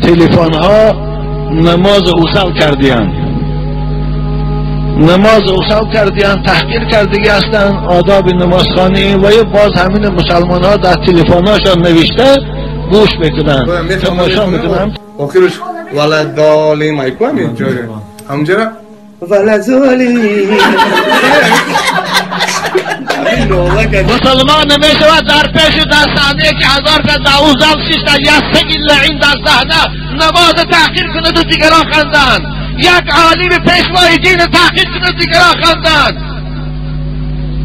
تلفن ها نماز اوسل کردیان، نماز اوسل کردیان، تحقیر کردگی هستن آداب نمازخانی و باز همین مسلمان ها در تلفن هاشان نوشته گوش بکنن تماشا میکنن. آخرش ولدالی مایکو همین جاره همجرا ولدالی مسلمان نمیشود در پیش دستانه که 1206 یستگی لعین در صحنه نماز تحقیر کند و دیگران خواندن، یک عالم پیشوای دین تحقیر کند و دیگران خواندن.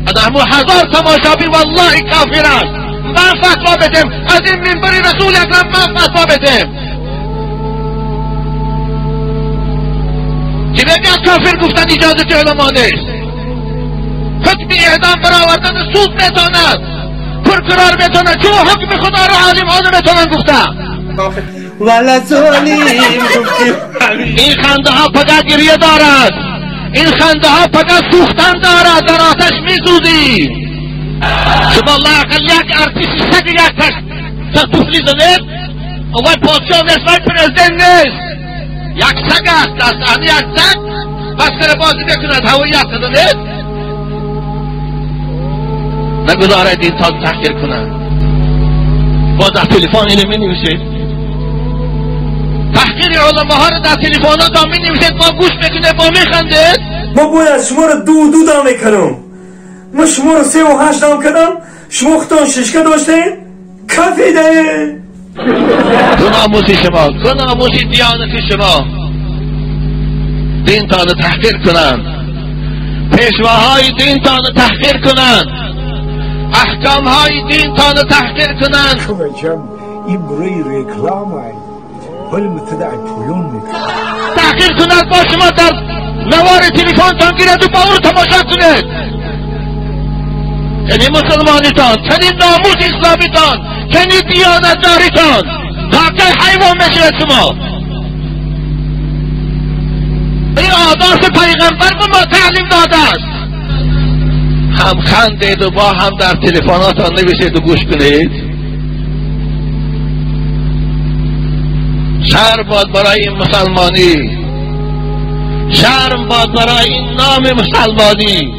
ادامو 1000 تماشابی والله کافر است. من فتوا بدم از این منبر رسول اکرم، من فتوا بدم که بگه کافر گفتن اجازه علما نیست. حکم اعدام برآوردن سود میتواند، پرقرار میتواند، چون حکم خدا رو عالم ها نمیتونن گفتن. این خنده ها فقط گریه دارد، این خنده ها فقط سوختن دارد، در آتش میسوزی. شما الله اقل یک ارتیسی سگ یک تفلی زنید اول پادشاه نیست ولی پرزیدنت نیست، یک سگ است دستانی، یک سگ بس سر بازی بکند هوایت زنید. نگذارید این تا تحقیر کنند. با در تلفن اینو می نویسید، تحقیر علماء ها رو در تلفن ها دا می نویسید، ما گوش میکنه، ما میخندید. ما باید شما رو دو دام میکنم، ما شما رو 3 و 8 دام کردم، شما خودتان 6 داشتین کافی ده. ناموسی شما، ناموسی دیانتی شما دین تا تحقیر کنند، پیشواهای دین تا تحقیر کنند، احکام های دین تا تحقیر کنند. شما جم این برای رکلام های ولی متدع پولون میکنند تحقیر کنند. با شما در نوار تلفن تان گیرد و با اون تماشا کنید. یعنی مسلمانیتان، چنین ناموس اسلامیتان، چنین دیانت داریتان واقع حیوان میشید شما. این آداس پیغمبر به ما تعلیم داده است. هم خندید و با هم در تلفناتان نویسید و گوش کنید. شرم باد برای این مسلمانی، شرم باد برای این نام مسلمانی.